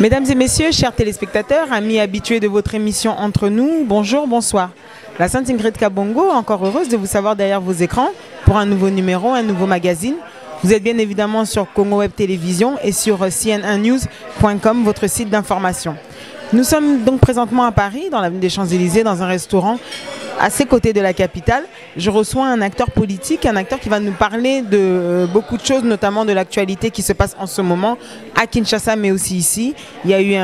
Mesdames et messieurs, chers téléspectateurs, amis habitués de votre émission Entre nous, bonjour, bonsoir. La Sainte Ingrid Kabongo, encore heureuse de vous savoir derrière vos écrans pour un nouveau numéro, un nouveau magazine. Vous êtes bien évidemment sur Congo Web Télévision et sur cn1news.com, votre site d'information. Nous sommes donc présentement à Paris, dans l'avenue des Champs-Élysées, dans un restaurant à ses côtés de la capitale. Je reçois un acteur politique, un acteur qui va nous parler de beaucoup de choses, notamment de l'actualité qui se passe en ce moment à Kinshasa, mais aussi ici. Il y a eu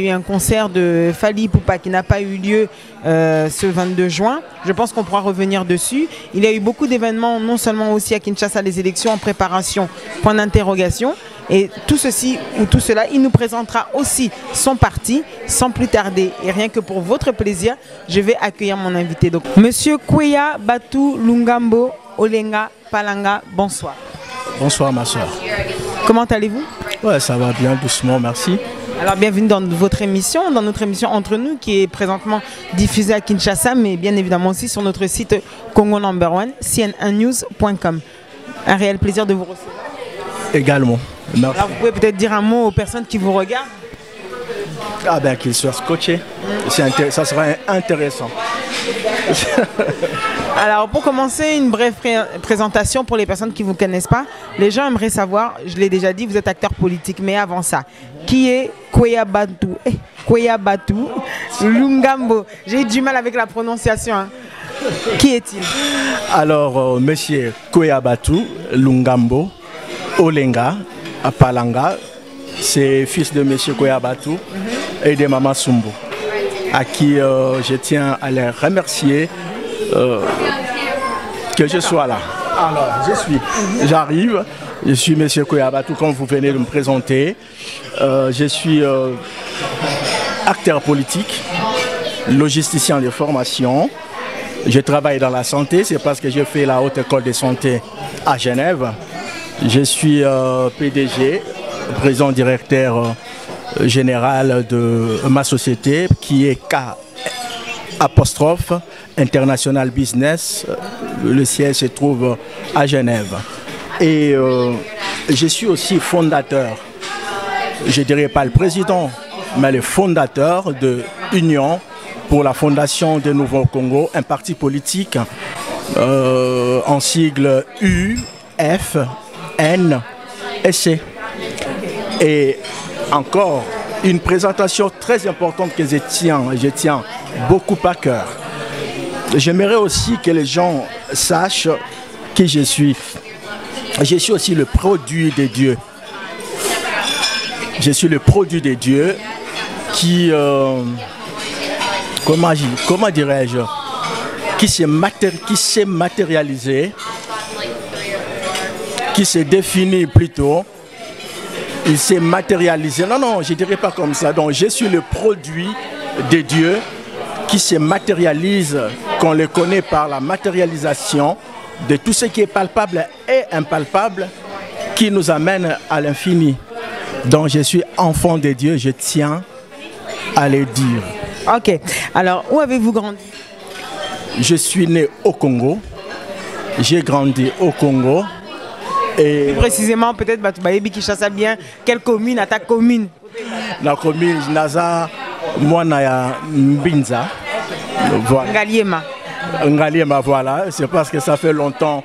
un concert de Fally Ipupa qui n'a pas eu lieu ce 22 juin. Je pense qu'on pourra revenir dessus. Il y a eu beaucoup d'événements, non seulement aussi à Kinshasa, les élections en préparation, point d'interrogation. Et tout ceci ou tout cela, il nous présentera aussi son parti sans plus tarder. Et rien que pour votre plaisir, je vais accueillir mon invité. Donc, Monsieur Kweya Batou Lungambo Olenga Palanga, bonsoir. Bonsoir ma soeur. Comment allez-vous? Ouais, ça va bien, doucement, merci. Alors bienvenue dans votre émission, dans notre émission Entre nous qui est présentement diffusée à Kinshasa, mais bien évidemment aussi sur notre site Congo Number One, cn1news.com. Un réel plaisir de vous recevoir. Également. Merci. Alors vous pouvez peut-être dire un mot aux personnes qui vous regardent. Ah ben qu'ils soient scotchés, ça sera intéressant. Alors pour commencer, une brève présentation pour les personnes qui ne vous connaissent pas. Les gens aimeraient savoir, je l'ai déjà dit, vous êtes acteur politique, mais avant ça, qui est Kweya Batou Lungambo? J'ai eu du mal avec la prononciation. Hein. Qui est-il? Alors, monsieur Kweya Batou Lungambo Olenga Palanga, c'est fils de monsieur Kweya Batou et de maman Sumbu, à qui je tiens à les remercier que je sois là. Alors, j'arrive, je suis monsieur Kweya Batou, comme vous venez de me présenter. Je suis acteur politique, logisticien de formation. Je travaille dans la santé, c'est parce que j'ai fait la haute école de santé à Genève. Je suis PDG, président directeur général de ma société qui est K apostrophe International Business. Le siège se trouve à Genève. Et je suis aussi fondateur, je ne dirais pas le président, mais le fondateur de Union pour la fondation de Nouveau Congo, un parti politique en sigle UFNC. Et encore une présentation très importante que je tiens beaucoup à cœur. J'aimerais aussi que les gens sachent qui je suis. Je suis aussi le produit de Dieu. Je suis le produit de Dieu qui, comment dirais-je, qui s'est matérialisé, qui s'est défini plutôt. Il s'est matérialisé. Non, je ne dirais pas comme ça. Donc, je suis le produit de Dieu qui se matérialise, qu'on le connaît par la matérialisation de tout ce qui est palpable et impalpable qui nous amène à l'infini. Donc, je suis enfant de Dieu, je tiens à le dire. Ok. Alors, où avez-vous grandi? Je suis né au Congo. J'ai grandi au Congo. Et plus précisément, peut-être, Bayebi Kinshasa bien, quelle commune à ta commune? La commune Naza, Mwanaya Mbinza. Voilà. Ngaliema, voilà. C'est parce que ça fait longtemps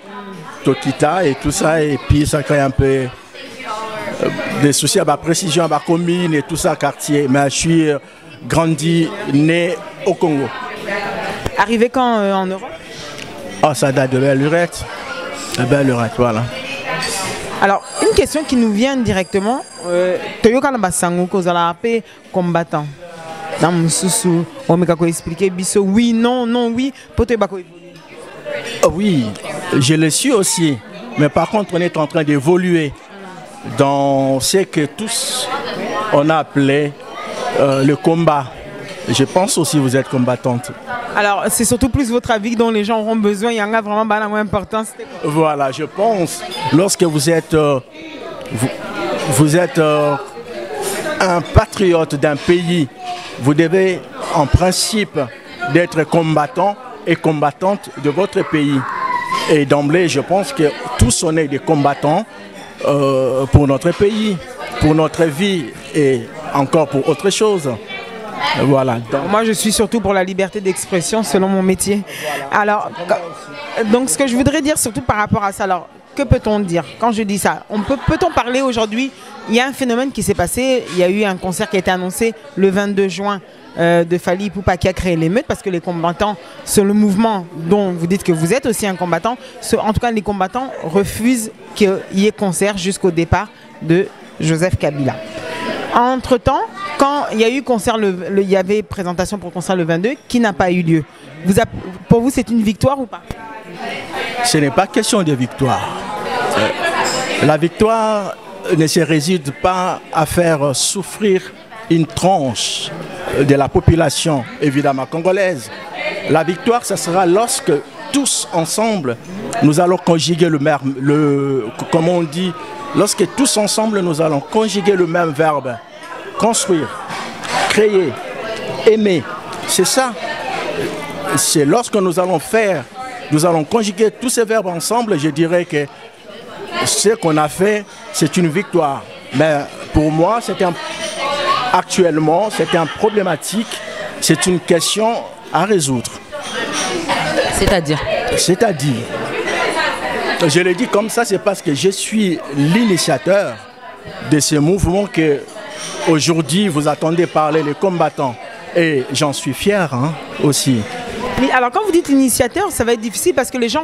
Tokita et tout ça, et puis ça crée un peu des soucis à ma précision, à ma commune et tout ça, quartier. Mais je suis grandi, né au Congo. Arrivé quand en Europe? Ah, ça date de belle lurette. De belle lurette, voilà. Alors, une question qui nous vient directement. Toyoka Nabasango, Kozala Ape, combattant. Dans mon sous on m'a expliqué, oui, non, oui, oui, je le suis aussi. Mais par contre, on est en train d'évoluer dans ce que tous on a appelé le combat. Je pense aussi que vous êtes combattante. Alors, c'est surtout plus votre avis dont les gens auront besoin. Il y en a vraiment pas d'importance. Voilà, je pense, lorsque vous êtes, un patriote d'un pays, vous devez en principe d'être combattant et combattante de votre pays. Et d'emblée, je pense que tous on est des combattants pour notre pays, pour notre vie et encore pour autre chose. Voilà. Moi, je suis surtout pour la liberté d'expression selon mon métier. Alors, donc ce que je voudrais dire surtout par rapport à ça, alors, que peut-on dire quand je dis ça? Peut-on parler aujourd'hui? Il y a un phénomène qui s'est passé, il y a eu un concert qui a été annoncé le 22 juin de Fally Ipupa qui a créé l'émeute parce que les combattants, sur le mouvement dont vous dites que vous êtes aussi un combattant, en tout cas les combattants refusent qu'il y ait concert jusqu'au départ de Joseph Kabila. Entre-temps, quand il y a eu concert, il y avait présentation pour concert le 22 qui n'a pas eu lieu. Pour vous, c'est une victoire ou pas? Ce n'est pas question de victoire. La victoire ne se réside pas à faire souffrir une tranche de la population, évidemment congolaise. La victoire, ce sera lorsque tous ensemble, nous allons conjuguer comme on dit, lorsque tous ensemble, nous allons conjuguer le même verbe. Construire, créer, aimer. C'est ça. C'est lorsque nous allons conjuguer tous ces verbes ensemble, je dirais que ce qu'on a fait, c'est une victoire. Mais pour moi, actuellement, c'est un problématique, c'est une question à résoudre. C'est-à-dire, je le dis comme ça, c'est parce que je suis l'initiateur de ce mouvement que aujourd'hui vous attendez parler les combattants. Et j'en suis fier aussi. Mais alors quand vous dites initiateur, ça va être difficile parce que les gens,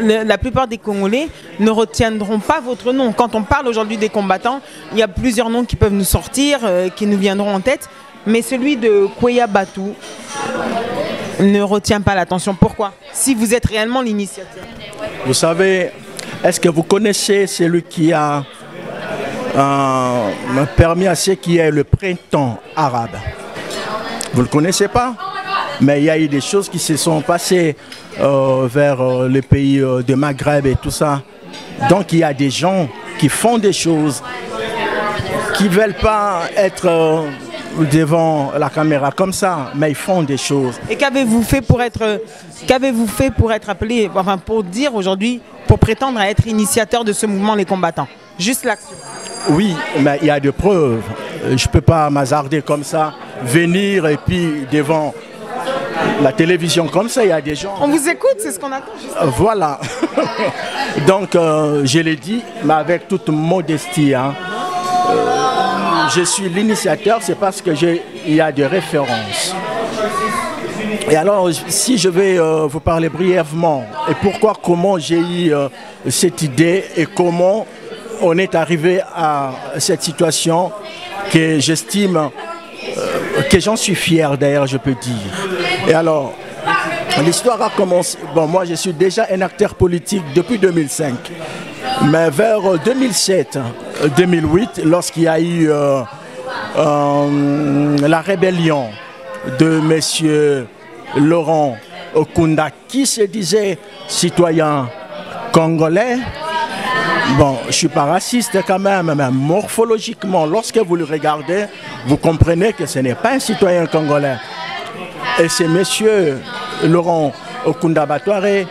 la plupart des Congolais ne retiendront pas votre nom. Quand on parle aujourd'hui des combattants, il y a plusieurs noms qui peuvent nous sortir, qui nous viendront en tête. Mais celui de Kweya Batou ne retient pas l'attention. Pourquoi? Si vous êtes réellement l'initiateur. Vous savez, est-ce que vous connaissez celui qui a permis à ce qui est le printemps arabe? Vous ne le connaissez pas? Mais il y a eu des choses qui se sont passées vers les pays de Maghreb et tout ça. Donc il y a des gens qui font des choses, qui ne veulent pas être devant la caméra comme ça, mais ils font des choses. Et qu'avez-vous fait pour être appelé, enfin pour dire aujourd'hui, pour prétendre à être initiateur de ce mouvement Les Combattants? Juste l'action. Oui, mais il y a des preuves. Je ne peux pas m'hasarder comme ça, venir et puis devant la télévision comme ça, il y a des gens... On vous écoute, c'est ce qu'on attend. Voilà. Donc, je l'ai dit, mais avec toute modestie. Je suis l'initiateur, c'est parce que il y a des références. Et alors, si je vais vous parler brièvement, et comment j'ai eu cette idée et comment on est arrivé à cette situation que j'estime, que j'en suis fier d'ailleurs, je peux dire. Et alors, l'histoire a commencé. Bon, moi, je suis déjà un acteur politique depuis 2005. Mais vers 2007-2008, lorsqu'il y a eu la rébellion de M. Laurent Okunda, qui se disait citoyen congolais, bon, je ne suis pas raciste quand même, mais morphologiquement, lorsque vous le regardez, vous comprenez que ce n'est pas un citoyen congolais. Et c'est M. Laurent Okunda Batouare,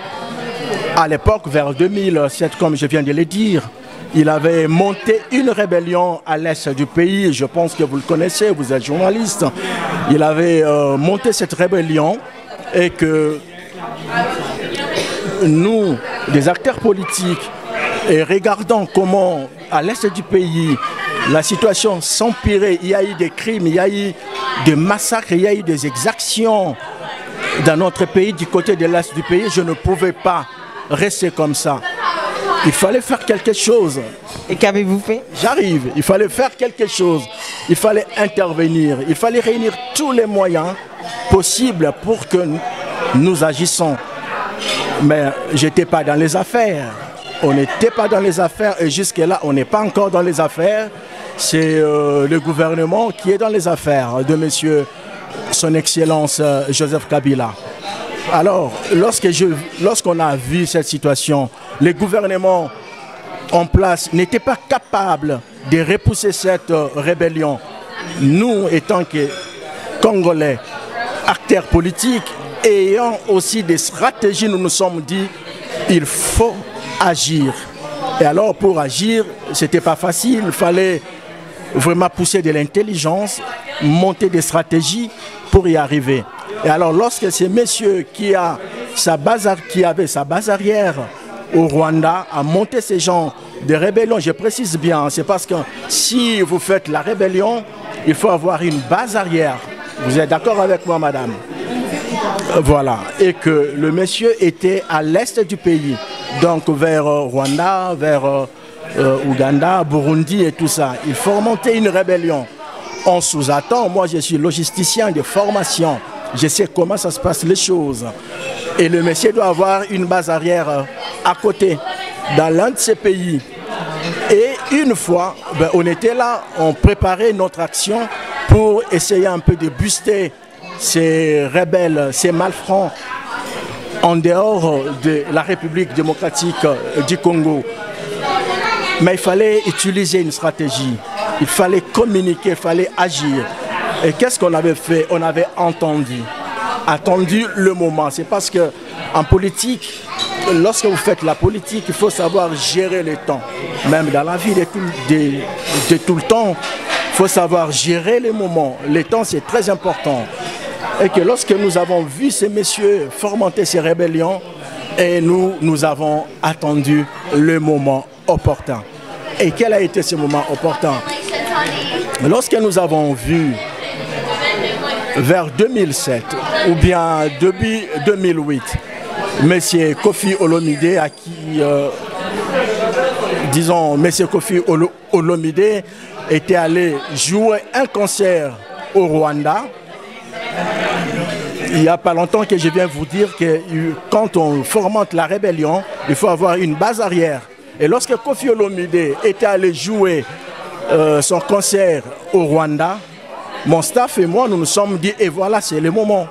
à l'époque, vers 2007, comme je viens de le dire, il avait monté une rébellion à l'est du pays. Je pense que vous le connaissez, vous êtes journaliste. Il avait monté cette rébellion et que nous, des acteurs politiques, et regardant comment, à l'est du pays, la situation s'empirait, il y a eu des crimes, il y a eu des massacres, il y a eu des exactions dans notre pays, du côté de l'est du pays, je ne pouvais pas rester comme ça. Il fallait faire quelque chose. Et qu'avez-vous fait? J'arrive, il fallait faire quelque chose, il fallait intervenir, il fallait réunir tous les moyens possibles pour que nous agissions. Mais je n'étais pas dans les affaires. On n'était pas dans les affaires et jusque-là, on n'est pas encore dans les affaires. C'est le gouvernement qui est dans les affaires de monsieur, son Excellence Joseph Kabila. Alors, lorsqu'on a vu cette situation, les gouvernements en place n'étaient pas capables de repousser cette rébellion. Nous, étant que Congolais, acteurs politiques, ayant aussi des stratégies, nous nous sommes dit, il faut agir. Et alors pour agir, c'était pas facile, il fallait vraiment pousser de l'intelligence, monter des stratégies pour y arriver. Et alors lorsque ce monsieur qui avait sa base arrière au Rwanda a monté ces gens de rébellion, je précise bien, c'est parce que si vous faites la rébellion, il faut avoir une base arrière. Vous êtes d'accord avec moi, madame? Voilà. Et que le monsieur était à l'est du pays, donc vers Rwanda, vers Ouganda, Burundi et tout ça. Il faut remonter une rébellion. On sous-attend, moi je suis logisticien de formation, je sais comment ça se passe les choses. Et le monsieur doit avoir une base arrière à côté, dans l'un de ces pays. Et une fois, on était là, on préparait notre action pour essayer un peu de booster ces rebelles, ces malfrats en dehors de la République démocratique du Congo. Mais il fallait utiliser une stratégie, il fallait communiquer, il fallait agir. Et qu'est-ce qu'on avait fait? On avait attendu le moment. C'est parce qu'en politique, lorsque vous faites la politique, il faut savoir gérer le temps. Même dans la vie de tout le temps, il faut savoir gérer les moments. Le temps, c'est très important. Et que lorsque nous avons vu ces messieurs fomenter ces rébellions, et nous avons attendu le moment opportun. Et quel a été ce moment opportun? Lorsque nous avons vu vers 2007 ou bien début 2008, M. Kofi Olomide, à qui, disons, M. Kofi Olomide était allé jouer un concert au Rwanda. Il n'y a pas longtemps que je viens vous dire que quand on fomente la rébellion, il faut avoir une base arrière. Et lorsque Kofi Olomide était allé jouer son concert au Rwanda, mon staff et moi, nous nous sommes dit, et voilà, c'est le moment.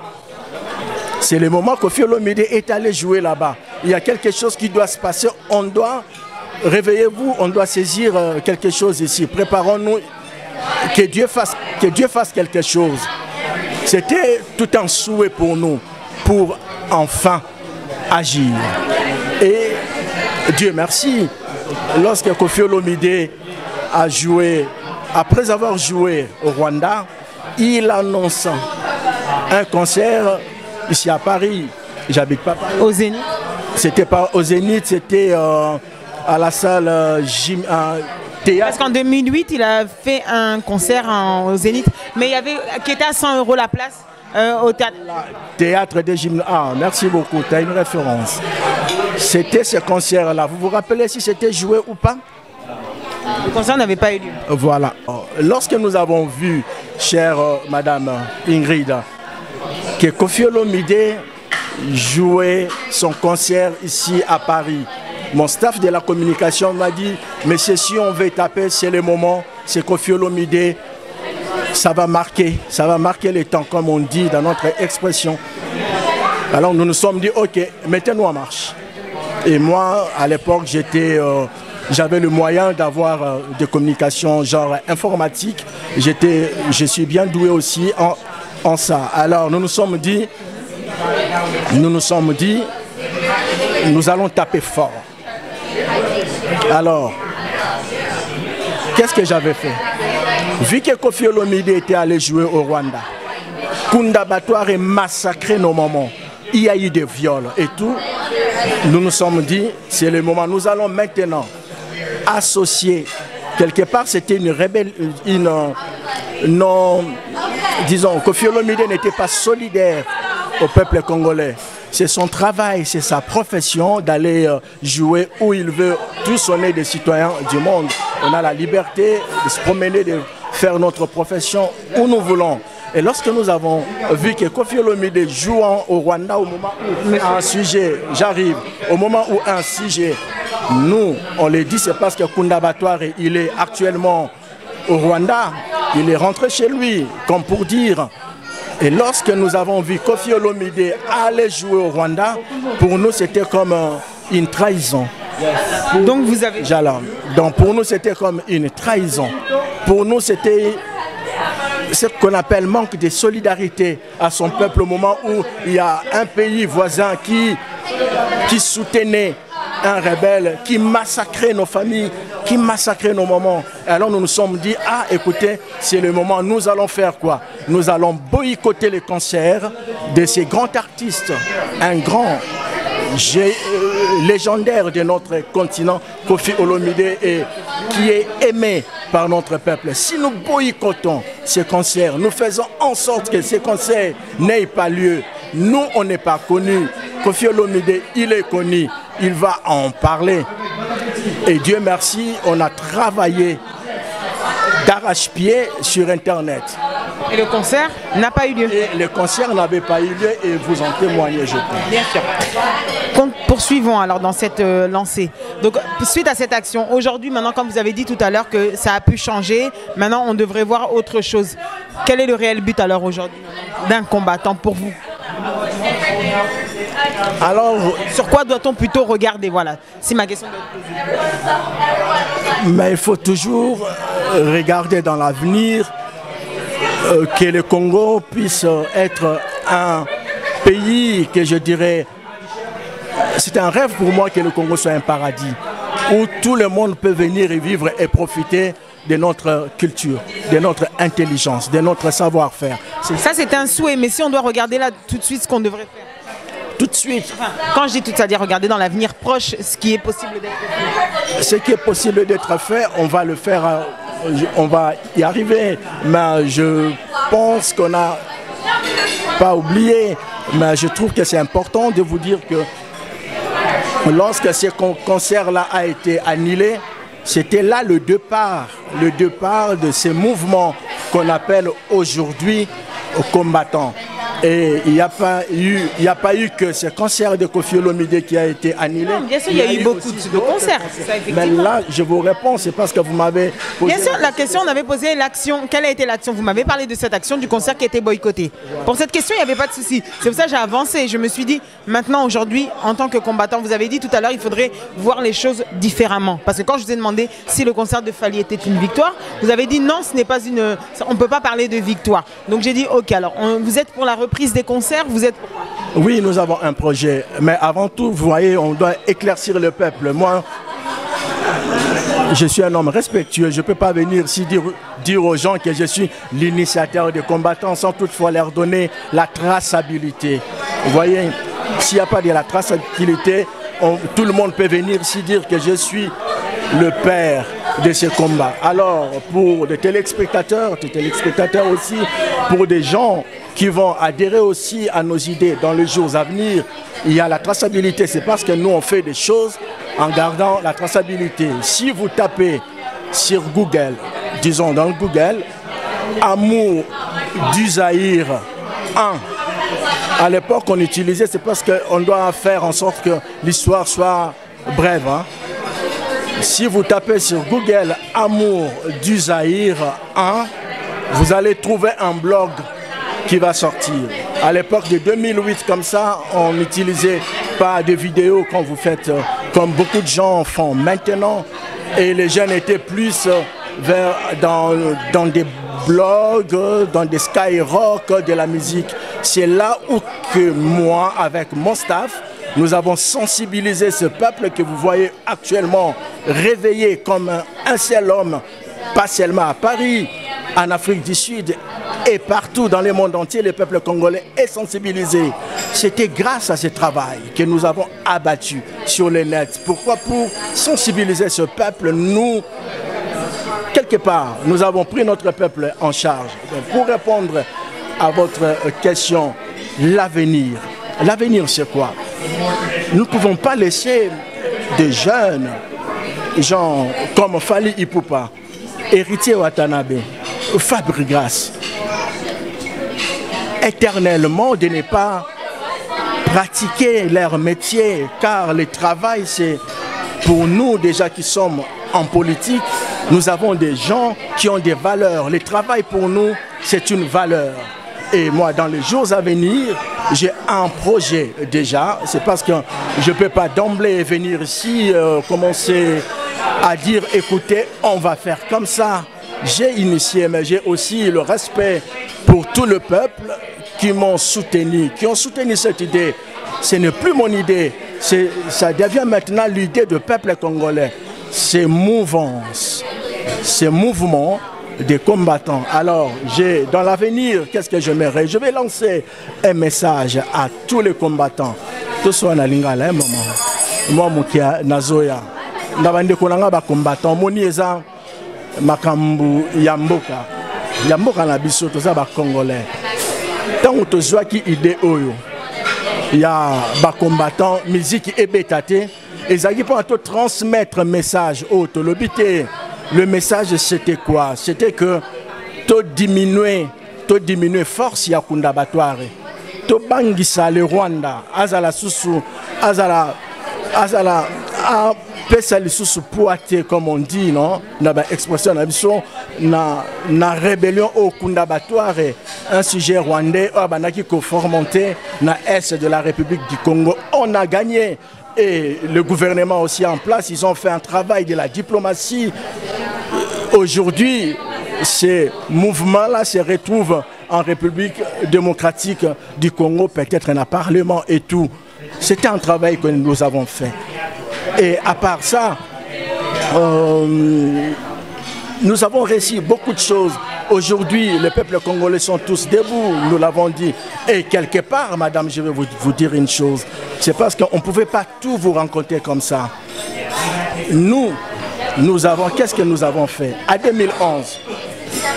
C'est le moment que Kofi Olomide est allé jouer là-bas. Il y a quelque chose qui doit se passer. On doit, réveillez-vous, on doit saisir quelque chose ici. Préparons-nous, que Dieu fasse quelque chose. C'était tout un souhait pour nous, pour enfin agir. Et Dieu merci, lorsque Kofi Olomide a joué, après avoir joué au Rwanda, il annonce un concert ici à Paris. J'habite pas Paris. Au Zénith? C'était pas au Zénith, c'était à la salle Théâtre. Parce qu'en 2008, il a fait un concert au Zénith, mais il y avait qui était à 100 € la place au théâtre. Théâtre des Gymnases. Ah, merci beaucoup, tu as une référence. C'était ce concert-là. Vous vous rappelez si c'était joué ou pas? Le concert n'avait pas eu lieu. Voilà. Lorsque nous avons vu, chère Madame Ingrid, que Kofi Olomide jouait son concert ici à Paris, mon staff de la communication m'a dit, monsieur, si on veut taper, c'est le moment, c'est Kofi Olomide, ça va marquer le temps, comme on dit dans notre expression. Alors nous nous sommes dit, ok, mettez-nous en marche. Et moi, à l'époque, j'avais le moyen d'avoir des communications genre informatique. Je suis bien doué aussi en ça. Alors nous nous sommes dit, nous allons taper fort. Alors, qu'est-ce que j'avais fait? Vu que Kofi Olomide était allé jouer au Rwanda, Kunda Batware est massacré nos moments. Il y a eu des viols et tout. Nous nous sommes dit, c'est le moment. Nous allons maintenant associer. Quelque part, c'était une rébellion. Disons, Kofi Olomide n'était pas solidaire au peuple congolais. C'est son travail, c'est sa profession d'aller jouer où il veut. Tous on est des citoyens du monde. On a la liberté de se promener, de faire notre profession où nous voulons. Et lorsque nous avons vu que Kofi Olomide joue au Rwanda, au moment où un sujet, j'arrive, au moment où un sujet, nous, on le dit, c'est parce que Kunda Batware, il est actuellement au Rwanda, il est rentré chez lui, comme pour dire. Et lorsque nous avons vu Kofi Olomide aller jouer au Rwanda, pour nous c'était comme une trahison. Donc vous avez... Donc pour nous c'était comme une trahison. Pour nous c'était ce qu'on appelle manque de solidarité à son peuple au moment où il y a un pays voisin qui soutenait un rebelle qui massacrait nos familles, qui massacrait nos moments. Et alors nous nous sommes dit, ah écoutez, c'est le moment, nous allons faire quoi? Nous allons boycotter les concerts de ces grands artistes. Un grand légendaire de notre continent, Koffi Olomide, et qui est aimé par notre peuple. Si nous boycottons ces concerts, nous faisons en sorte que ces concerts n'aient pas lieu. Nous, on n'est pas connus. Koffi Olomide, il est connu. Il va en parler. Et Dieu merci, on a travaillé d'arrache-pied sur Internet. Et le concert n'a pas eu lieu. Et le concert n'avait pas eu lieu et vous en témoignez, je pense. Bien sûr. Poursuivons alors dans cette lancée. Donc, suite à cette action, aujourd'hui, maintenant, comme vous avez dit tout à l'heure que ça a pu changer, maintenant, on devrait voir autre chose. Quel est le réel but alors aujourd'hui d'un combattant pour vous? Alors, sur quoi doit-on plutôt regarder? Voilà, c'est ma question. Mais il faut toujours regarder dans l'avenir que le Congo puisse être un pays que je dirais, c'est un rêve pour moi que le Congo soit un paradis où tout le monde peut venir y vivre et profiter de notre culture, de notre intelligence, de notre savoir-faire. Ça c'est un souhait, mais si on doit regarder là tout de suite ce qu'on devrait faire. Tout de suite. Enfin, quand je dis tout ça, c'est-à-dire regarder dans l'avenir proche ce qui est possible d'être fait. Ce qui est possible d'être fait, on va le faire, on va y arriver. Mais je pense qu'on n'a pas oublié, mais je trouve que c'est important de vous dire que lorsque ce concert-là a été annulé, c'était là le départ de ces mouvements qu'on appelle aujourd'hui combattants. Et il n'y a pas eu que ce concert de Koffi Olomide qui a été annulé. Non, bien sûr, il y a eu beaucoup de concerts. Mais là, je vous réponds, c'est parce que vous m'avez posé... Bien sûr, la question, on avait posé l'action. Quelle a été l'action? Vous m'avez parlé de cette action du concert qui a été boycotté. Pour cette question, il n'y avait pas de souci. C'est pour ça que j'ai avancé. Je me suis dit, maintenant, aujourd'hui, en tant que combattant, vous avez dit tout à l'heure, il faudrait voir les choses différemment. Parce que quand je vous ai demandé si le concert de Fally était une victoire, vous avez dit non, ce n'est pas une... On ne peut pas parler de victoire. Donc j'ai dit, ok, alors, vous êtes pour la reprise des concerts, vous êtes... Oui, nous avons un projet, mais avant tout, vous voyez, on doit éclaircir le peuple. Moi, je suis un homme respectueux, je ne peux pas venir ici dire aux gens que je suis l'initiateur des combattants sans toutefois leur donner la traçabilité. Vous voyez, s'il n'y a pas de la traçabilité, tout le monde peut venir ici dire que je suis le père de ces combats. Alors, pour des téléspectateurs aussi, pour des gens qui vont adhérer aussi à nos idées dans les jours à venir, il y a la traçabilité. C'est parce que nous, on fait des choses en gardant la traçabilité. Si vous tapez sur Google, disons dans le Google, Amour du Zaïre 1, à l'époque, on utilisait, c'est parce qu'on doit faire en sorte que l'histoire soit brève. Hein. Si vous tapez sur Google Amour du Zaïre 1, vous allez trouver un blog qui va sortir. À l'époque de 2008, comme ça, on n'utilisait pas de vidéos comme vous faites, comme beaucoup de gens font maintenant. Et les jeunes étaient plus dans des blogs, dans des skyrock de la musique. C'est là où que moi, avec mon staff, nous avons sensibilisé ce peuple que vous voyez actuellement réveillé comme un seul homme, pas seulement à Paris, en Afrique du Sud et partout dans le monde entier, le peuple congolais est sensibilisé. C'était grâce à ce travail que nous avons abattu sur le net. Pourquoi? Pour sensibiliser ce peuple, nous, quelque part, nous avons pris notre peuple en charge. Donc, pour répondre à votre question, l'avenir. L'avenir, c'est quoi? Nous ne pouvons pas laisser des jeunes, gens comme Fally Ipupa, Héritier Watanabe, Fabregas, éternellement de ne pas pratiquer leur métier, car le travail, c'est pour nous déjà qui sommes en politique, nous avons des gens qui ont des valeurs. Le travail pour nous, c'est une valeur. Et moi, dans les jours à venir, j'ai un projet déjà. C'est parce que je ne peux pas d'emblée venir ici, commencer à dire, écoutez, on va faire comme ça. J'ai initié, mais j'ai aussi le respect pour tout le peuple qui m'ont soutenu, qui ont soutenu cette idée Ce n'est plus mon idée. Ça devient maintenant l'idée du peuple congolais. Ces mouvances, ces mouvements des combattants. Alors, dans l'avenir, qu'est-ce que j'aimerais? Je vais lancer un message à tous les combattants. Tout soit na lingala, maman. Moi, Moukia, Nazoya. Ndabande kolanga ba combattants. Moni eza makambu yamboka. Yamboka na biso to za ba congolais. Tant to zwa ki idée oyo. Il y a des combattants, musique et bétaté. Et ça pour transmettre un message autre. Le message c'était quoi? C'était que tu diminuer force ya kunda batware. Tu bangisa le Rwanda, azala susu, azala pesa li susu poate comme on dit non, na ba expression na rébellion au kunda batware, un sujet rwandais abanaki ko formonté na est de la République du Congo. On a gagné. Et le gouvernement aussi en place, ils ont fait un travail de la diplomatie. Aujourd'hui, ces mouvements-là se retrouvent en République démocratique du Congo, peut-être un parlement et tout. C'était un travail que nous avons fait. Et à part ça, nous avons réussi beaucoup de choses. Aujourd'hui, les peuples congolais sont tous debout, nous l'avons dit. Et quelque part, madame, je vais vous dire une chose. C'est parce qu'on ne pouvait pas tout vous rencontrer comme ça. Nous avons, qu'est-ce que nous avons fait? À 2011,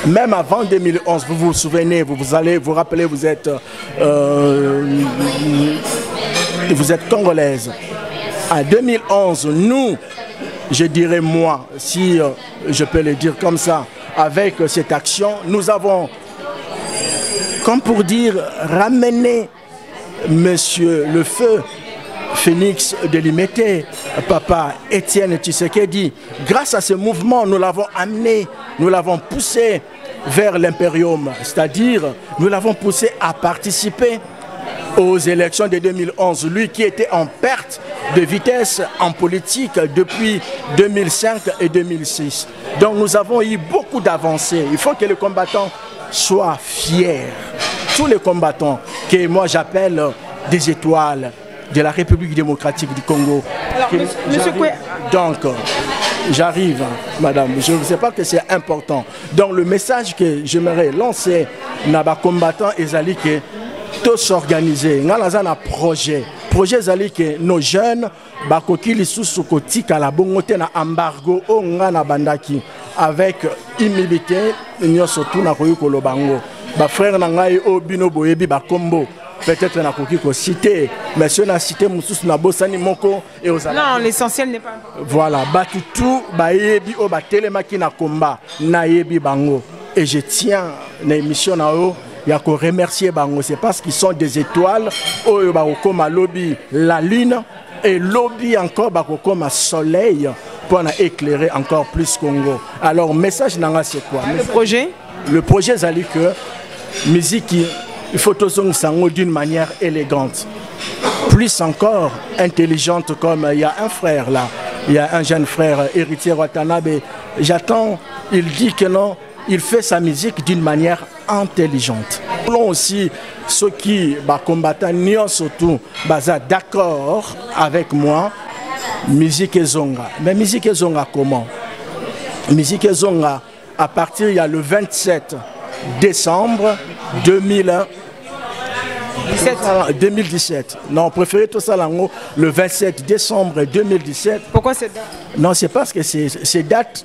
même avant 2011, vous vous souvenez, vous allez vous rappeler, vous êtes congolaise. À 2011, nous, je dirais moi, si je peux le dire comme ça, avec cette action, nous avons, comme pour dire, ramené Monsieur le Feu, Félix Délimité, Papa Étienne Tshisekedi. Grâce à ce mouvement, nous l'avons amené, nous l'avons poussé vers l'impérium, c'est-à-dire nous l'avons poussé à participer aux élections de 2011. Lui qui était en perte de vitesse en politique depuis 2005 et 2006. Donc nous avons eu beaucoup d'avancées. Il faut que les combattants soient fiers. Tous les combattants que moi j'appelle des étoiles de la République démocratique du Congo. Alors, monsieur Koué... Donc, j'arrive, madame. Je ne sais pas que c'est important. Donc le message que j'aimerais lancer à les combattants est que tous s'organiser. Nous avons un projet. Projet zali que nos jeunes bakoki lisusu kotika la bongote na embargo o ngana bandaki avec humilité nous surtout na koyi kolobango ba frère na ngai o bino boyebi ba kombo peut-être na koki ko citer mais si on a cité mususu na bosani moko et aux non l'essentiel n'est pas voilà batutu bayebi o batelemaki na komba na yebi bango et je tiens na émission na o. Il y a qu'à remercier Bango, c'est parce qu'ils sont des étoiles, comme lobby la lune et lobby encore comme soleil pour éclairer encore plus Congo. Alors message nanga c'est quoi? Le projet? Le projet c'est que musique il faut tous sango d'une manière élégante, plus encore intelligente comme il y a un frère là, il y a un jeune frère héritier Watanabe. J'attends, il dit que non. Il fait sa musique d'une manière intelligente. Nous voulons aussi ceux qui combattent surtout d'accord avec moi. Musique et Zonga. Mais musique et Zonga comment? Musique et Zonga à partir il y a le 27 décembre 2017. Non, on préférait tout ça le 27 décembre 2017. Pourquoi cette date? Non, c'est parce que ces dates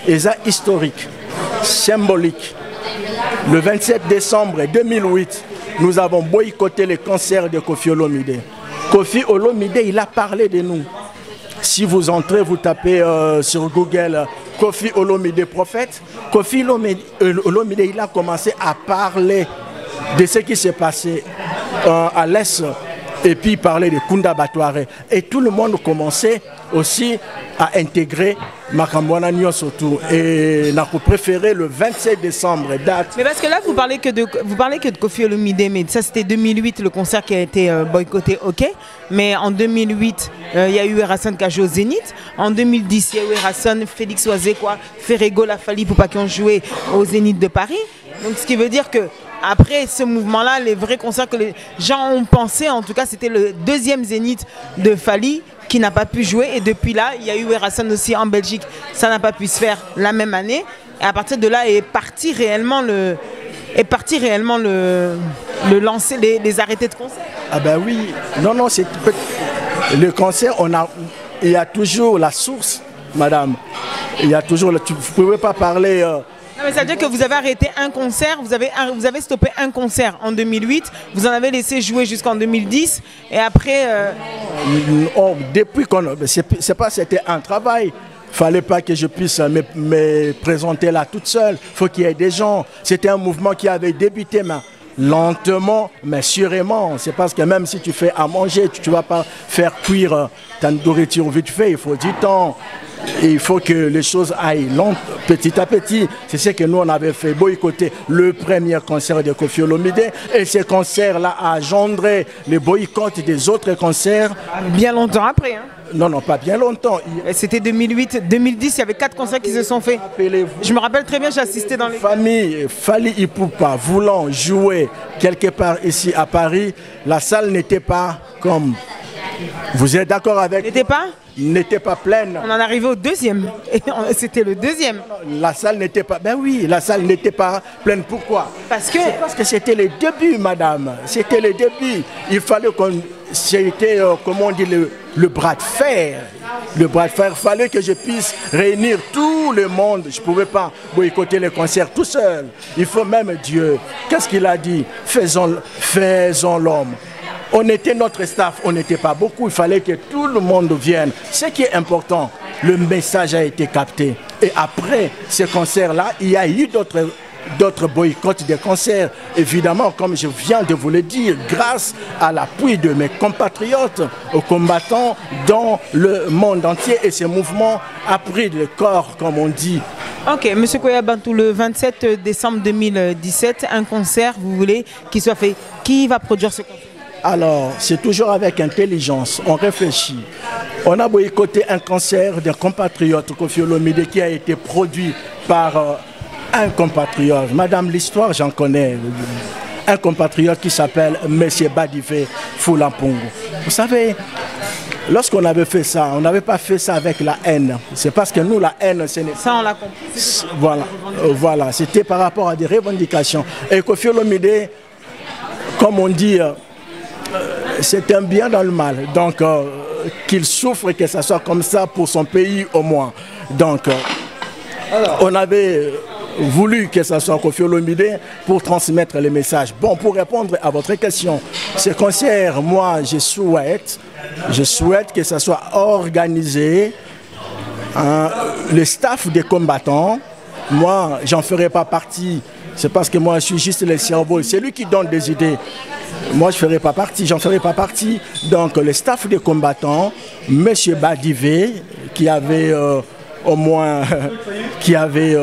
sont historiques. Symbolique. Le 27 décembre 2008, nous avons boycotté le concert de Kofi Olomide. Kofi Olomide, il a parlé de nous. Si vous entrez, vous tapez sur Google Kofi Olomide prophète. Kofi Olomide, il a commencé à parler de ce qui s'est passé à l'Est et puis parler de Kunda Batware. Et tout le monde commençait aussi à intégrer Makambwana Nyon surtout. Et n'a préféré le 27 décembre, date. Mais parce que là, vous parlez que de Kofi Olomide, mais ça c'était 2008, le concert qui a été boycotté, ok. Mais en 2008, il y a eu Erason Kajo au Zénith. En 2010, il y a eu Erason, Félix Oazekwa, Ferrego, Lafali, pour pas qu'ils ont joué au Zénith de Paris. Donc ce qui veut dire que après ce mouvement-là, les vrais concerts que les gens ont pensé, en tout cas, c'était le deuxième Zénith de Fally qui n'a pas pu jouer. Et depuis là, il y a eu Erasan aussi en Belgique. Ça n'a pas pu se faire la même année. Et à partir de là, est parti réellement le lancer, les arrêtés de concert. Ah ben oui, non, c'est le concert, il y a toujours la source, madame. Il y a toujours, vous ne pouvez pas parler... Non, mais ça veut dire que vous avez arrêté un concert, vous avez stoppé un concert en 2008, vous en avez laissé jouer jusqu'en 2010, et après... depuis qu'on... C'est pas, c'était un travail. Il ne fallait pas que je puisse me présenter là toute seule. Il faut qu'il y ait des gens. C'était un mouvement qui avait débuté, mais lentement, mais sûrement. C'est parce que même si tu fais à manger, tu ne vas pas faire cuire ta nourriture vite fait. Il faut du temps. Et il faut que les choses aillent petit à petit. C'est ce que nous, on avait fait boycotter le premier concert de Koffi Olomide. Et ce concert-là a engendré les boycotts des autres concerts. Bien longtemps après, hein. Non, pas bien longtemps. C'était 2008, 2010, il y avait 4 concerts qui se sont faits. Je me rappelle très bien, j'ai assisté dans les... Famille, Fally Ipupa voulant jouer quelque part ici à Paris, la salle n'était pas comme... Vous êtes d'accord avec... N'était pas pleine. On en arrivait au deuxième. C'était le deuxième. La salle n'était pas... Ben oui, la salle n'était pas pleine. Pourquoi? Parce que c'était les débuts, madame. C'était les débuts. Il fallait qu'on... C'était, comment on dit, le bras de fer. Le bras de fer. Il fallait que je puisse réunir tout le monde. Je ne pouvais pas boycotter les concerts tout seul. Il faut même Dieu. Qu'est-ce qu'il a dit? Faisons l'homme. On était notre staff, on n'était pas beaucoup, il fallait que tout le monde vienne. Ce qui est important, le message a été capté. Et après ce concert-là, il y a eu d'autres boycotts des concerts. Évidemment, comme je viens de vous le dire, grâce à l'appui de mes compatriotes, aux combattants dans le monde entier. Et ce mouvement a pris le corps, comme on dit. Ok, M. Koya Bantou, le 27 décembre 2017, un concert, vous voulez qu'il soit fait. Qui va produire ce concert? Alors, c'est toujours avec intelligence, on réfléchit. On a boycotté un concert d'un compatriote, Koffi Olomide, qui a été produit par un compatriote. Madame, l'histoire, j'en connais. Un compatriote qui s'appelle M. Badivé Fulapungu. Vous savez, lorsqu'on avait fait ça, on n'avait pas fait ça avec la haine. C'est parce que nous, la haine, ce n'est... Ça, on l'a compris. Voilà, c'était par rapport à des revendications. Et Koffi Olomide, comme on dit... c'est un bien dans le mal, donc qu'il souffre, que ça soit comme ça pour son pays au moins. Donc on avait voulu que ça soit Koffi Olomide pour transmettre les messages. Bon, pour répondre à votre question, ce concert, moi je souhaite que ça soit organisé, le staff des combattants. Moi j'en ferai pas partie, c'est parce que moi je suis juste le cerveau, c'est lui qui donne des idées. Moi, je ne ferai pas partie, j'en ferai pas partie. Donc, le staff des combattants, M. Badivé, qui avait au moins... qui avait...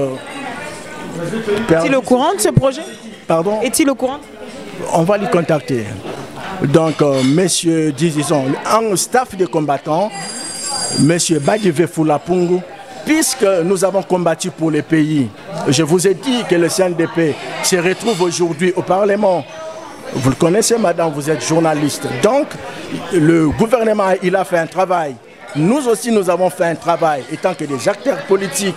Est-il au courant de ce projet? Pardon? Est-il au courant? On va lui contacter. Donc, monsieur, disons, un staff des combattants, M. Badivé Fulapungu, puisque nous avons combattu pour les pays, je vous ai dit que le CNDP se retrouve aujourd'hui au Parlement. Vous le connaissez, madame, vous êtes journaliste. Donc, le gouvernement, il a fait un travail. Nous aussi, nous avons fait un travail, étant que des acteurs politiques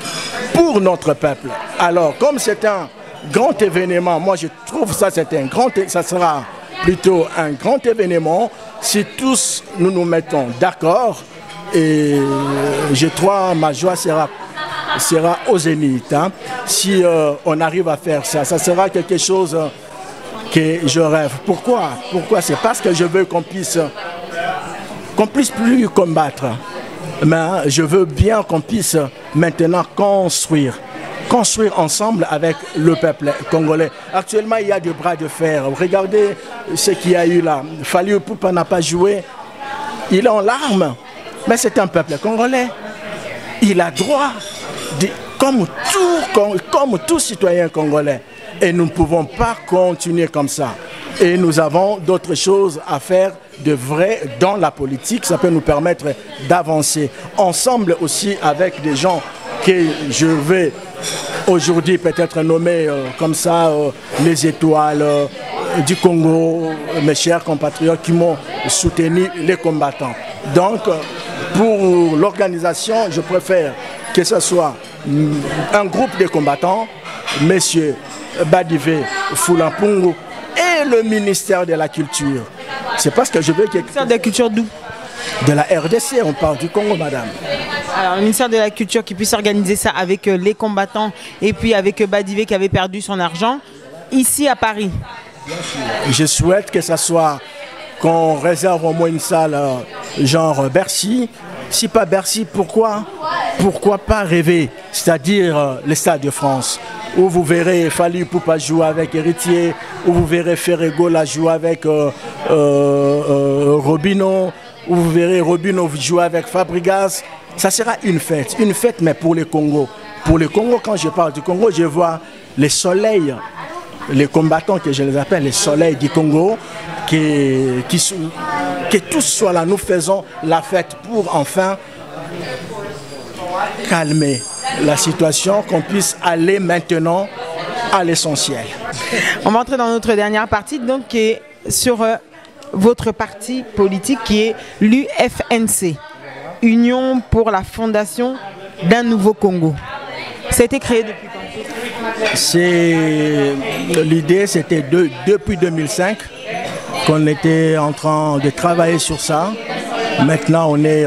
pour notre peuple. Alors, comme c'est un grand événement, moi je trouve ça, ça sera plutôt un grand événement si tous nous nous mettons d'accord. Et je crois ma joie sera au zénith. Hein. Si on arrive à faire ça, ça sera quelque chose... que je rêve. Pourquoi? C'est parce que je veux qu'on puisse plus combattre. Mais je veux bien qu'on puisse maintenant construire ensemble avec le peuple congolais. Actuellement, il y a des bras de fer. Regardez ce qu'il y a eu là. Fally Ipupa n'a pas joué. Il est en larmes. Mais c'est un peuple congolais. Il a droit, comme tout citoyen congolais. Et nous ne pouvons pas continuer comme ça. Et nous avons d'autres choses à faire de vrai dans la politique. Ça peut nous permettre d'avancer ensemble aussi avec des gens que je vais aujourd'hui peut-être nommés comme ça les étoiles du Congo, mes chers compatriotes qui m'ont soutenu, les combattants. Donc, pour l'organisation, je préfère que ce soit un groupe de combattants, messieurs Badivé, Fulampungu et le ministère de la Culture. C'est parce que je veux que... Le ministère de la Culture d'où? De la RDC, on parle du Congo, madame. Alors, le ministère de la Culture qui puisse organiser ça avec les combattants et puis avec Badivé qui avait perdu son argent, ici à Paris. Je souhaite que ça soit, qu'on réserve au moins une salle genre Bercy. Si pas Bercy, pourquoi pas rêver? C'est-à-dire le Stade de France, où vous verrez Fally Ipupa jouer avec Héritier, où vous verrez Ferregola jouer avec Robinho, où vous verrez Robinho jouer avec Fabregas. Ça sera une fête mais pour le Congo. Pour le Congo, quand je parle du Congo, je vois les soleils, les combattants que je les appelle les soleils du Congo, que tous soient là, nous faisons la fête pour enfin calmer la situation, qu'on puisse aller maintenant à l'essentiel. On va entrer dans notre dernière partie, donc qui est sur votre parti politique qui est l'UFNC, Union pour la fondation d'un nouveau Congo. Ça a été créé depuis quand? L'idée, c'était depuis 2005 qu'on était en train de travailler sur ça. Maintenant, on est,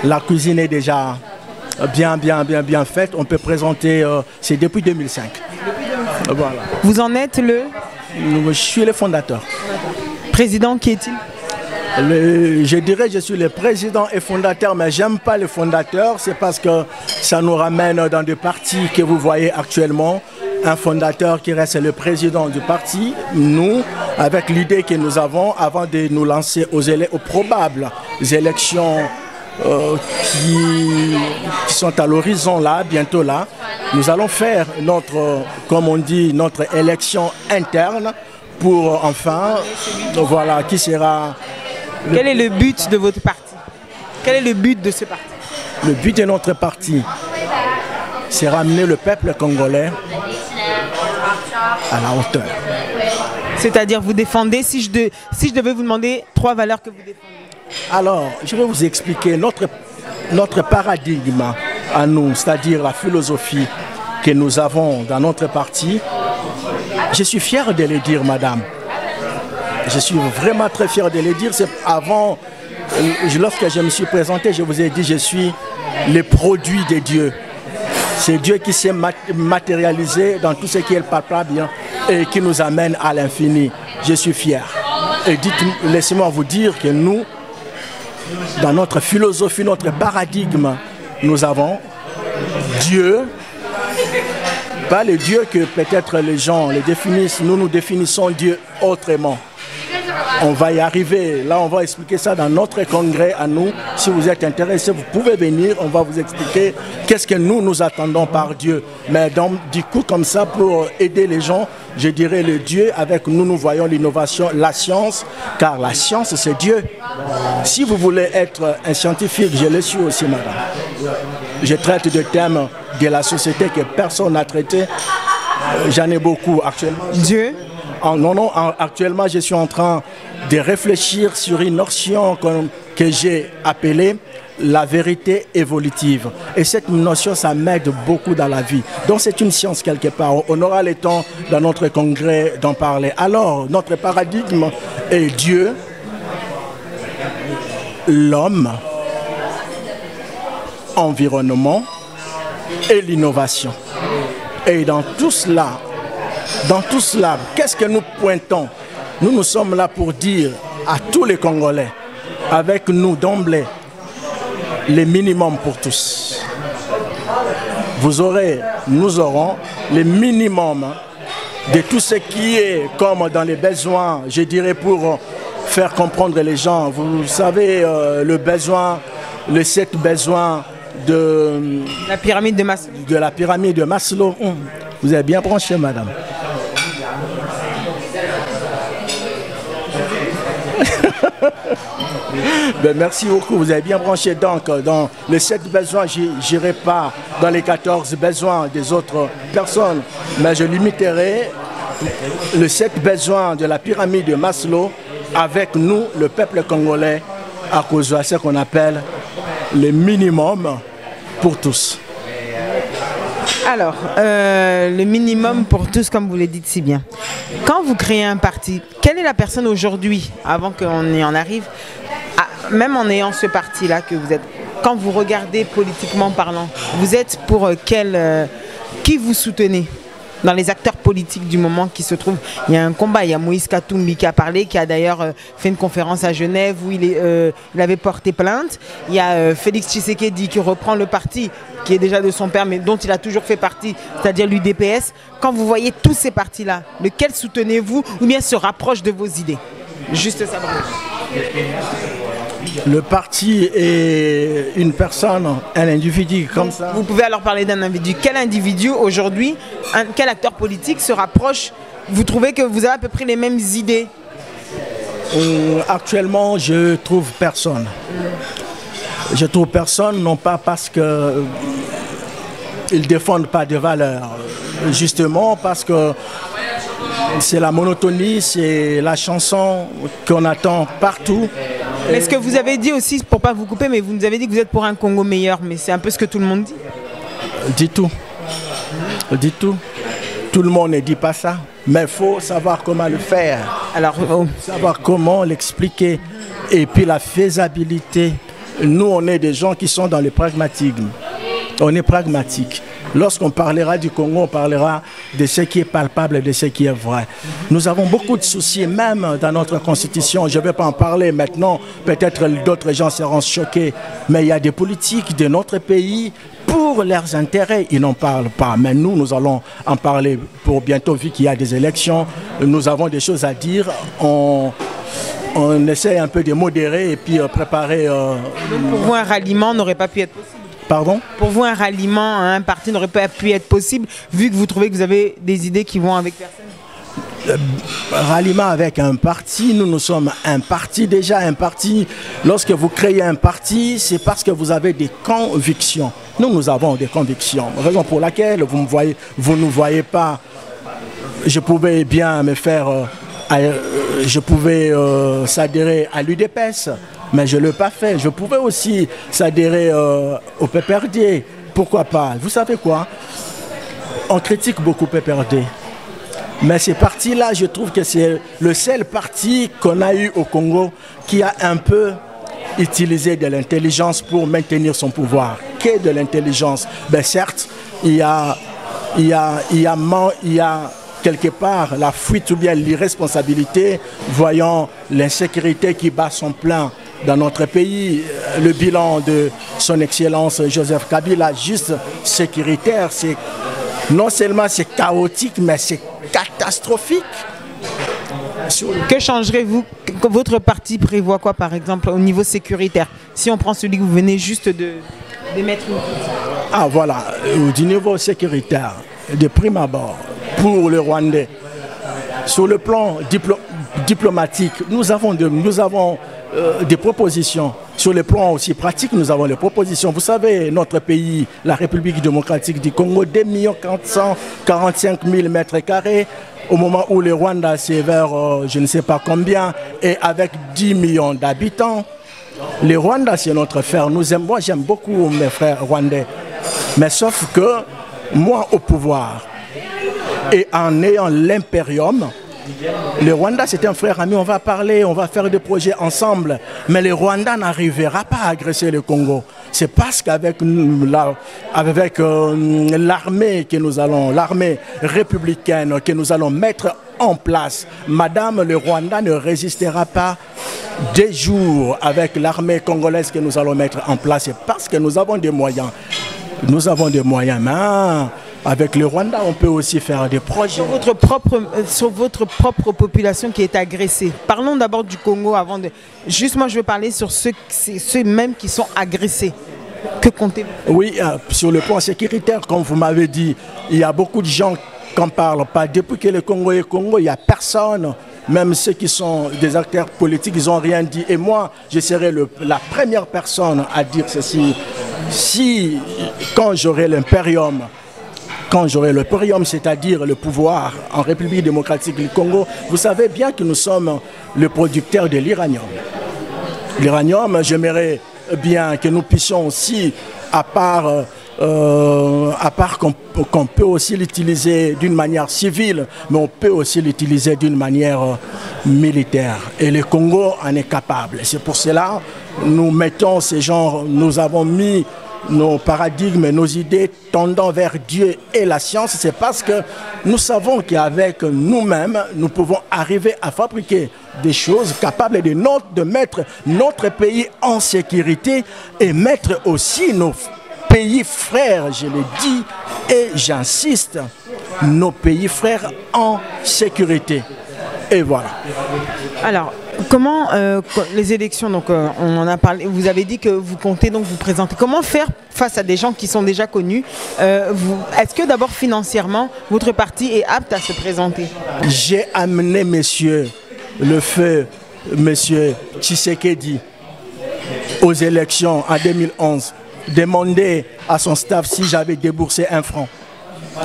la cuisine est déjà bien faite. On peut présenter, c'est depuis 2005. Voilà. Vous en êtes le? Je suis le fondateur. Président, qui est-il? Je dirais que je suis le président et fondateur, mais j'aime pas le fondateur, c'est parce que ça nous ramène dans des partis que vous voyez actuellement. Un fondateur qui reste le président du parti, nous, avec l'idée que nous avons avant de nous lancer aux probables élections qui sont à l'horizon là, bientôt là, nous allons faire notre, comme on dit, notre élection interne pour enfin, voilà, qui sera... Quel est le but de votre parti? Quel est le but de ce parti? Le but de notre parti, c'est ramener le peuple congolais à la hauteur. C'est-à-dire, vous défendez, si je devais vous demander 3 valeurs que vous défendez. Alors, je vais vous expliquer notre paradigme à nous, c'est-à-dire la philosophie que nous avons dans notre parti. Je suis fier de le dire, madame. Je suis vraiment très fier de le dire. Avant, lorsque je me suis présenté, je vous ai dit, je suis le produit de Dieu. C'est Dieu qui s'est matérialisé dans tout ce qui est palpable et qui nous amène à l'infini. Je suis fier. Et laissez-moi vous dire que nous, dans notre philosophie, notre paradigme, nous avons Dieu, pas le Dieu que peut-être les gens le définissent, nous définissons Dieu autrement. On va y arriver, là on va expliquer ça dans notre congrès à nous. Si vous êtes intéressé, vous pouvez venir, on va vous expliquer qu'est-ce que nous attendons par Dieu. Mais donc, du coup, comme ça, pour aider les gens, je dirais le Dieu, avec nous, nous voyons l'innovation, la science, car la science, c'est Dieu. Si vous voulez être un scientifique, je le suis aussi, madame. Je traite de thèmes de la société que personne n'a traité. J'en ai beaucoup actuellement. Dieu? Non, actuellement, je suis en train de réfléchir sur une notion que j'ai appelée la vérité évolutive. Et cette notion, ça m'aide beaucoup dans la vie. Donc, c'est une science quelque part. On aura le temps dans notre congrès d'en parler. Alors, notre paradigme est Dieu, l'homme, environnement et l'innovation. Et dans tout cela, qu'est-ce que nous pointons? Nous sommes là pour dire à tous les Congolais, avec nous d'emblée, les minimums pour tous. Nous aurons les minimums de tout ce qui est comme dans les besoins, je dirais pour faire comprendre les gens. Vous savez, les 7 besoins de la pyramide de Maslow. De la pyramide de Maslow. Vous avez bien branché, madame. Ben, merci beaucoup, vous avez bien branché. Donc, dans les 7 besoins, je n'irai pas dans les 14 besoins des autres personnes, mais je limiterai les 7 besoins de la pyramide de Maslow avec nous, le peuple congolais, à cause de ce qu'on appelle le minimum pour tous. Alors, le minimum pour tous, comme vous le dites si bien. Quand vous créez un parti, quelle est la personne aujourd'hui, avant qu'on y en arrive, même en ayant ce parti-là que vous êtes, quand vous regardez politiquement parlant, vous êtes pour qui vous soutenez dans les acteurs politiques du moment qui se trouvent? Il y a un combat, il y a Moïse Katumbi qui a parlé, qui a d'ailleurs fait une conférence à Genève où il avait porté plainte. Il y a Félix Tshisekedi qui reprend le parti qui est déjà de son père, mais dont il a toujours fait partie, c'est-à-dire l'UDPS. Quand vous voyez tous ces partis-là, lequel soutenez-vous ou bien se rapproche de vos idées? Juste ça. Le parti est une personne, un individu comme ça. Vous pouvez alors parler d'un individu. Quel individu aujourd'hui, quel acteur politique se rapproche? Vous trouvez que vous avez à peu près les mêmes idées? Actuellement, je trouve personne. Je trouve personne, non pas parce qu'ils ne défendent pas de valeurs, justement parce que c'est la monotonie, c'est la chanson qu'on attend partout. Mais ce que vous avez dit aussi, pour ne pas vous couper, mais vous nous avez dit que vous êtes pour un Congo meilleur, mais c'est un peu ce que tout le monde dit. Dit tout. Dit tout. Tout le monde ne dit pas ça, mais il faut savoir comment le faire. Alors, savoir comment l'expliquer. Et puis la faisabilité. Nous, on est des gens qui sont dans le pragmatisme. On est pragmatique. Lorsqu'on parlera du Congo, on parlera de ce qui est palpable, de ce qui est vrai. Nous avons beaucoup de soucis, même dans notre constitution. Je ne vais pas en parler maintenant. Peut-être d'autres gens seront choqués. Mais il y a des politiques de notre pays, pour leurs intérêts, ils n'en parlent pas. Mais nous, nous allons en parler pour bientôt, vu qu'il y a des élections. Nous avons des choses à dire. On essaie un peu de modérer et puis préparer... Donc pour vous, un ralliement n'aurait pas pu être possible? Pardon? Pour vous, un ralliement à un parti n'aurait pas pu être possible, vu que vous trouvez que vous avez des idées qui vont avec personne? Ralliement avec un parti, nous sommes un parti déjà, un parti. Lorsque vous créez un parti, c'est parce que vous avez des convictions. Nous avons des convictions. Raison pour laquelle vous ne voyez pas. Je pouvais bien me faire... je pouvais s'adhérer à l'UDPS, mais je ne l'ai pas fait. Je pouvais aussi s'adhérer au PPRD. Pourquoi pas? Vous savez quoi? On critique beaucoup PPRD. Mais ces partis-là, je trouve que c'est le seul parti qu'on a eu au Congo qui a un peu utilisé de l'intelligence pour maintenir son pouvoir. Qu'est de l'intelligence? Ben certes, il y a quelque part la fuite ou bien l'irresponsabilité, voyant l'insécurité qui bat son plein dans notre pays. Le bilan de son Excellence Joseph Kabila, juste sécuritaire, c'est non seulement c'est chaotique, mais c'est catastrophique. Que changerez-vous? Votre parti prévoit quoi, par exemple, au niveau sécuritaire? Si on prend celui que vous venez juste de mettre une... Ah voilà, du niveau sécuritaire, de prime abord, pour le Rwandais, sur le plan diplomatique, nous avons des propositions. Sur le plan aussi pratique, nous avons des propositions. Vous savez, notre pays, la République démocratique du Congo, 2 445 000 mètres carrés, au moment où le Rwanda, c'est vers je ne sais pas combien, et avec 10 millions d'habitants. Le Rwanda, c'est notre frère. Moi, j'aime beaucoup mes frères rwandais. Mais sauf que, moi, au pouvoir, et en ayant l'impérium, le Rwanda, c'est un frère ami, on va parler, on va faire des projets ensemble. Mais le Rwanda n'arrivera pas à agresser le Congo. C'est parce qu'avec l'armée que nous allons, l'armée républicaine que nous allons mettre en place, madame, le Rwanda ne résistera pas des jours avec l'armée congolaise que nous allons mettre en place. C'est parce que nous avons des moyens. Nous avons des moyens, mais avec le Rwanda, on peut aussi faire des projets. Sur votre propre population qui est agressée. Parlons d'abord du Congo avant de... Juste moi, je veux parler sur ceux mêmes qui sont agressés. Que comptez-vous? Oui, sur le plan sécuritaire, comme vous m'avez dit, il y a beaucoup de gens qui n'en parlent pas. Depuis que le Congo est Congo, il n'y a personne même ceux qui sont des acteurs politiques, ils n'ont rien dit. Et moi, je serai la première personne à dire ceci. Si, quand j'aurai l'impérium, c'est-à-dire le pouvoir en République démocratique du Congo, vous savez bien que nous sommes le producteur de l'uranium. L'uranium, j'aimerais bien que nous puissions aussi, à part qu'on peut aussi l'utiliser d'une manière civile, mais on peut aussi l'utiliser d'une manière militaire. Et le Congo en est capable. C'est pour cela que nous mettons ces genres, nous avons mis nos paradigmes, nos idées tendant vers Dieu et la science. C'est parce que nous savons qu'avec nous-mêmes, nous pouvons arriver à fabriquer des choses capables de mettre notre pays en sécurité et mettre aussi nos pays frères, je le dis et j'insiste, nos pays frères en sécurité. Et voilà. Alors, comment les élections, donc on en a parlé, vous avez dit que vous comptez donc vous présenter. Comment faire face à des gens qui sont déjà connus? Est-ce que d'abord financièrement, votre parti est apte à se présenter? J'ai amené monsieur Tshisekedi aux élections en 2011. Demander à son staff si j'avais déboursé 1 franc.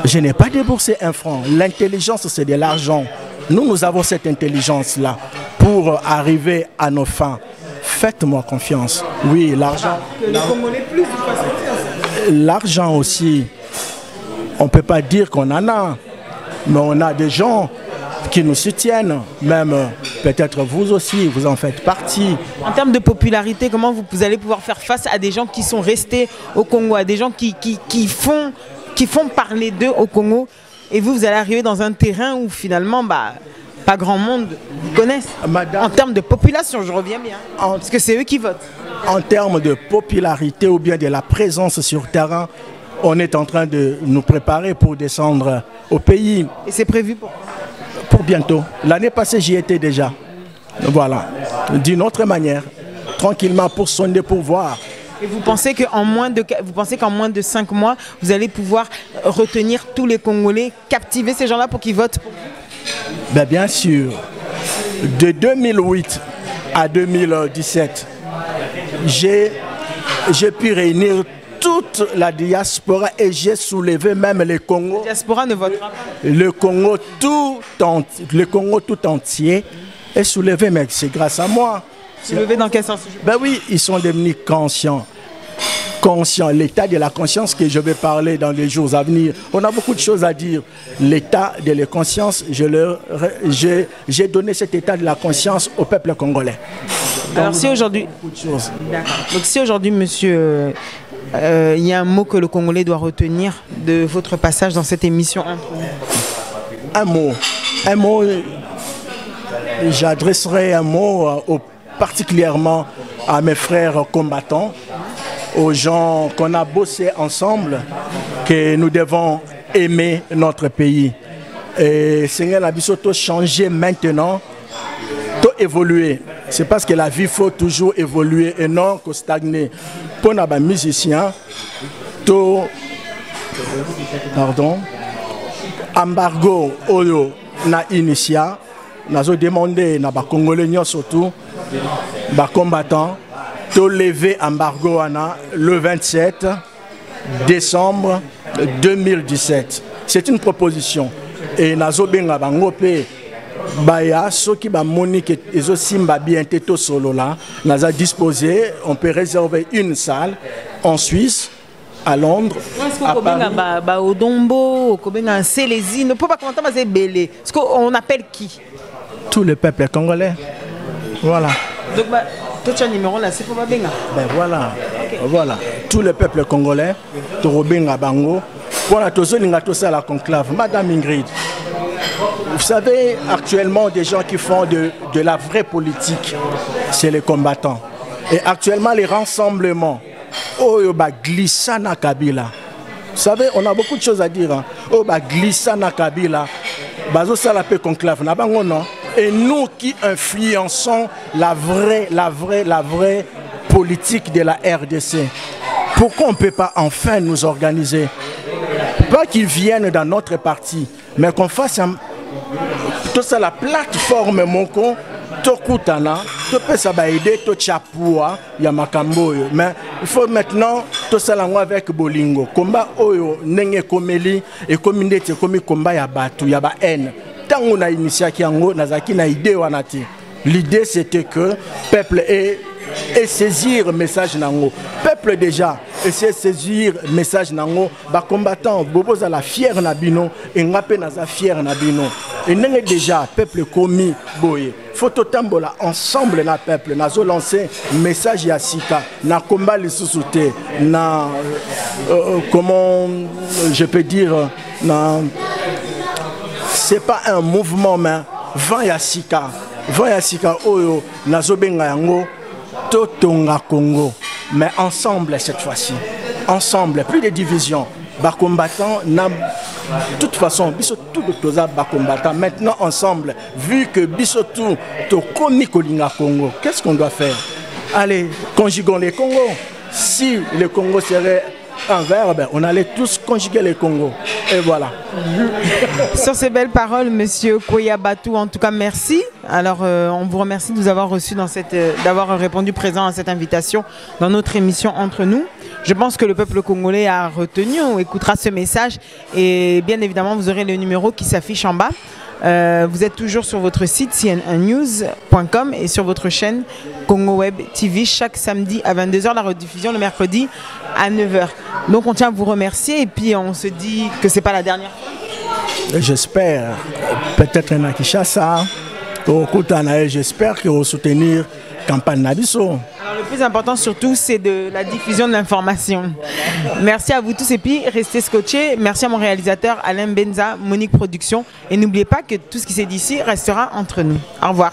Je n'ai pas déboursé 1 franc. L'intelligence, c'est de l'argent. Nous avons cette intelligence-là pour arriver à nos fins. Faites-moi confiance. Oui, l'argent. L'argent aussi, on ne peut pas dire qu'on en a, mais on a des gens qui nous soutiennent, même peut-être vous aussi, vous en faites partie. En termes de popularité, comment vous allez pouvoir faire face à des gens qui sont restés au Congo, à des gens qui font parler d'eux au Congo, et vous allez arriver dans un terrain où finalement, pas grand monde vous connaisse. Madame, en termes de population, je reviens bien, parce que c'est eux qui votent. En termes de popularité ou bien de la présence sur terrain, on est en train de nous préparer pour descendre au pays. Et c'est prévu pour bientôt. L'année passée, j'y étais déjà. Voilà. D'une autre manière, tranquillement pour sonder, pour voir. Et vous pensez qu'en moins de 5 mois, vous allez pouvoir retenir tous les Congolais, captiver ces gens-là pour qu'ils votent pour vous? Bien sûr. De 2008 à 2017, j'ai pu réunir toute la diaspora et j'ai soulevé même le Congo. La diaspora ne votera pas. Le Congo tout entier est soulevé, mais c'est grâce à moi. Soulevé dans quel sens? Oui, ils sont devenus conscients. L'état de la conscience que je vais parler dans les jours à venir. On a beaucoup de choses à dire. L'état de la conscience, j'ai donné cet état de la conscience au peuple congolais. Alors si aujourd'hui, donc si aujourd'hui, monsieur, il y a un mot que le Congolais doit retenir de votre passage dans cette émission entre nous. Un mot, j'adresserai un mot particulièrement à mes frères combattants, aux gens qu'on a bossé ensemble, que nous devons aimer notre pays. Et Seigneur Abisoto changer maintenant, tout évoluer. C'est parce que la vie, il faut toujours évoluer et non que stagner. Pour les musiciens, tout embargo oyo na initia, nous avons demandé à les Congolais surtout, les combattants, de lever embargo le 27 décembre 2017. C'est une proposition. Et nous avons Baya, ceux qui ont monique et aussi bien této solo là, nous avons disposé, on peut réserver une salle en Suisse, à Londres. Est-ce qu'on appelle qui? Tout le peuple congolais. Voilà. Donc, toi, tu as un numéro là, c'est pour Babenga. Voilà. Okay. Voilà. Tout le peuple congolais, Torobenga Bango, pour la la conclave. Madame Ingrid, vous savez, actuellement, des gens qui font de la vraie politique, c'est les combattants. Et actuellement, les rassemblements, Oyoba Glissana Kabila. Vous savez, on a beaucoup de choses à dire. Oyoba Glissana Kabila, Bazo Salapé conclave, non. Et nous qui influençons la vraie politique de la RDC, pourquoi on ne peut pas enfin nous organiser? Pas qu'ils viennent dans notre parti, mais qu'on fasse tout ça la plateforme moko tokutana topesa ba idée to chapua ya makambo yo. Mais il faut maintenant tout ça lango avec bolingo combat oyo ndenge komeli et communauté komi combat ya batu ya ba haine tango na initiaki yango nazaki na idée wana te. L'idée c'était que peuple et saisir message nango peuple déjà essayer saisir message nango ba combattant boboza la fier na bino et ngape naza fier na bino et ndenge déjà peuple komi boye photo tambola ensemble na peuple nazo lancer message ya sika na combat lisusu te na comment je peux dire na c'est pas un mouvement mais vent ya sika oyo nazo benga yango Totonga Congo, mais ensemble cette fois-ci, ensemble, plus de divisions. Bas combattants, de toute façon, Bissotou de Toza bas combattants, maintenant ensemble, vu que Bissotou, Tokomi Kolinga Congo, qu'est-ce qu'on doit faire? Allez, conjuguons les Congos. Si le Congo serait un verbe, on allait tous conjuguer les Congos. Et voilà. Sur ces belles paroles, Monsieur Koya Batou, en tout cas, merci. Alors, on vous remercie de nous avoir reçus d'avoir répondu présent à cette invitation dans notre émission Entre nous. Je pense que le peuple congolais a retenu ou écoutera ce message. Et bien évidemment, vous aurez le numéro qui s'affiche en bas. Vous êtes toujours sur votre site cnnews.com et sur votre chaîne Congo Web TV chaque samedi à 22h, la rediffusion le mercredi à 9h. Donc on tient à vous remercier et puis on se dit que c'est pas la dernière fois. J'espère, peut-être à Kinshasa, j'espère que vous soutenir campagne Nabiso. Alors le plus important surtout c'est de la diffusion de l'information. Merci à vous tous et puis restez scotchés. Merci à mon réalisateur Alain Benza, Monique Production et n'oubliez pas que tout ce qui s'est dit ici restera entre nous. Au revoir.